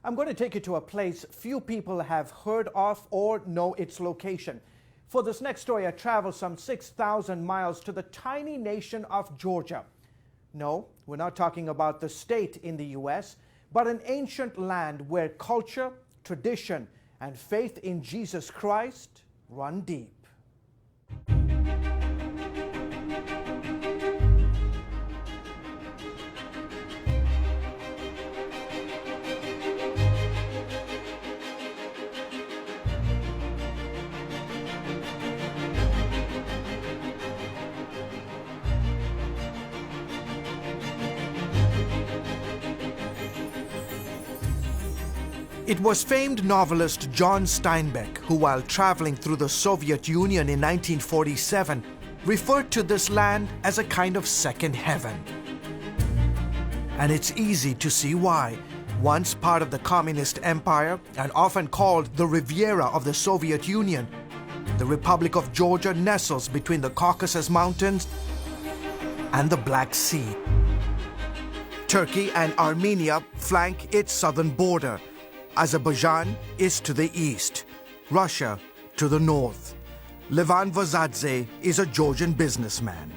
I'm going to take you to a place few people have heard of or know its location. For this next story, I traveled some 6,000 miles to the tiny nation of Georgia. No, we're not talking about the state in the U.S., but an ancient land where culture, tradition, and faith in Jesus Christ run deep. It was famed novelist John Steinbeck who, while traveling through the Soviet Union in 1947, referred to this land as a kind of second heaven. And it's easy to see why. Once part of the Communist Empire and often called the Riviera of the Soviet Union, the Republic of Georgia nestles between the Caucasus Mountains and the Black Sea. Turkey and Armenia flank its southern border. Azerbaijan is to the east, Russia to the north. Levan Vazadze is a Georgian businessman.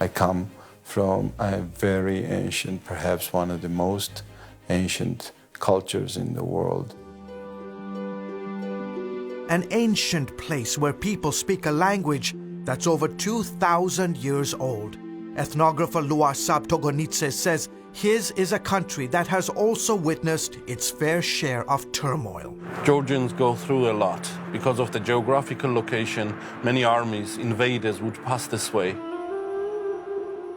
I come from a very ancient, perhaps one of the most ancient cultures in the world. An ancient place where people speak a language that's over 2,000 years old. Ethnographer Luasab Togonitse says his is a country that has also witnessed its fair share of turmoil. Georgians go through a lot. Because of the geographical location, many armies, invaders would pass this way.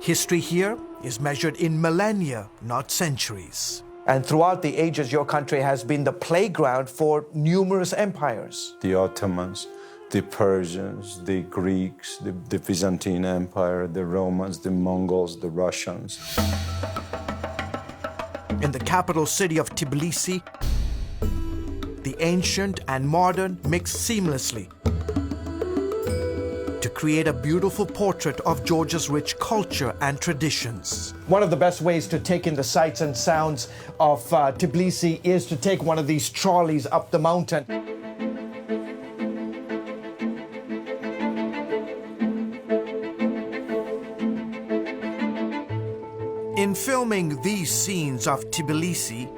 History here is measured in millennia, not centuries. And throughout the ages, your country has been the playground for numerous empires. The Ottomans, the Persians, the Greeks, the Byzantine Empire, the Romans, the Mongols, the Russians. In the capital city of Tbilisi, the ancient and modern mix seamlessly to create a beautiful portrait of Georgia's rich culture and traditions. One of the best ways to take in the sights and sounds of Tbilisi is to take one of these trolleys up the mountain. In filming these scenes of Tbilisi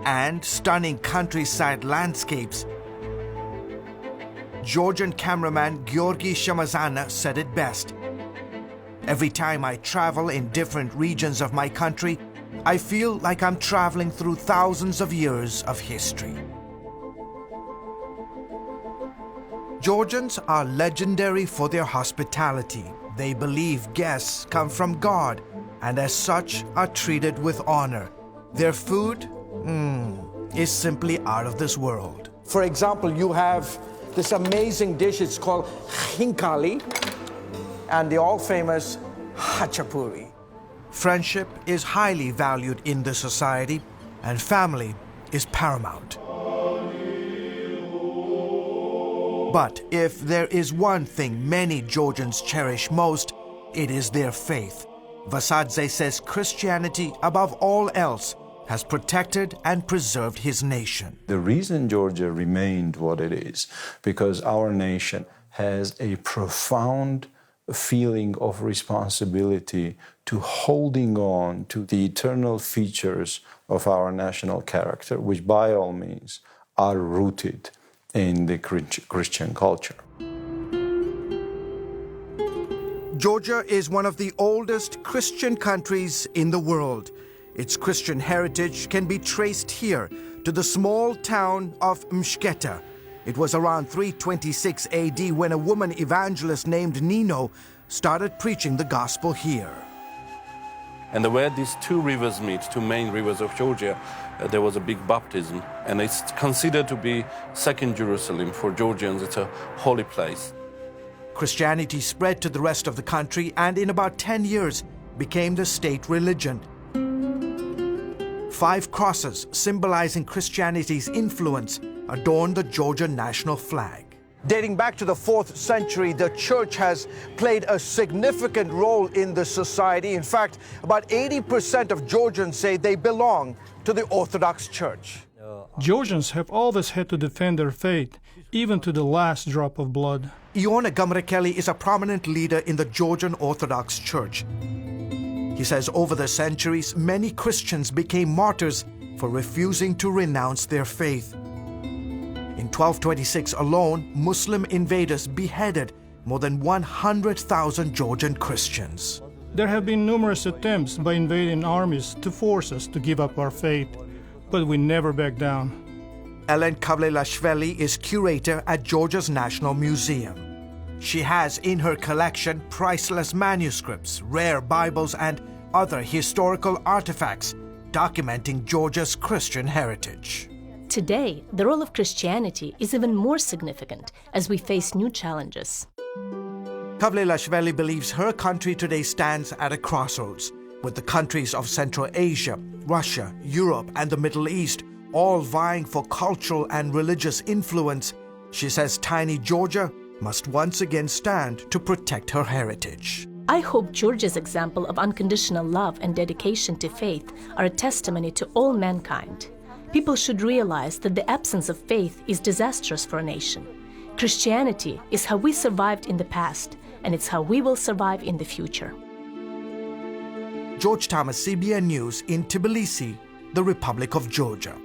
and stunning countryside landscapes, Georgian cameraman Georgi Shamazana said it best. Every time I travel in different regions of my country, I feel like I'm traveling through thousands of years of history. Georgians are legendary for their hospitality. They believe guests come from God and as such are treated with honor. Their food is simply out of this world. For example, you have this amazing dish, it's called khinkali, and the all-famous hachapuri. Friendship is highly valued in this society, and family is paramount. But if there is one thing many Georgians cherish most, it is their faith. Vasadze says Christianity, above all else, has protected and preserved his nation. The reason Georgia remained what it is, because our nation has a profound feeling of responsibility to holding on to the eternal features of our national character, which by all means are rooted in the Christian culture. Georgia is one of the oldest Christian countries in the world. Its Christian heritage can be traced here to the small town of Mshketa. It was around 326 AD when a woman evangelist named Nino started preaching the gospel here. And where these two rivers meet, two main rivers of Georgia, there was a big baptism. And it's considered to be second Jerusalem. For Georgians, it's a holy place. Christianity spread to the rest of the country and in about 10 years became the state religion. 5 crosses symbolizing Christianity's influence adorn the Georgian national flag. Dating back to the 4th century, the church has played a significant role in the society. In fact, about 80% of Georgians say they belong to the Orthodox Church. Georgians have always had to defend their faith, even to the last drop of blood. Iona Gamrekeli is a prominent leader in the Georgian Orthodox Church. He says over the centuries, many Christians became martyrs for refusing to renounce their faith. In 1226 alone, Muslim invaders beheaded more than 100,000 Georgian Christians. There have been numerous attempts by invading armies to force us to give up our faith, but we never back down. Ellen Kavlelashvili is curator at Georgia's National Museum. She has in her collection priceless manuscripts, rare Bibles, and other historical artifacts documenting Georgia's Christian heritage. Today, the role of Christianity is even more significant as we face new challenges. Kavlelashvili believes her country today stands at a crossroads, with the countries of Central Asia, Russia, Europe, and the Middle East all vying for cultural and religious influence. She says tiny Georgia must once again stand to protect her heritage. I hope Georgia's example of unconditional love and dedication to faith are a testimony to all mankind. People should realize that the absence of faith is disastrous for a nation. Christianity is how we survived in the past, and it's how we will survive in the future. George Thomas, CBN News in Tbilisi, the Republic of Georgia.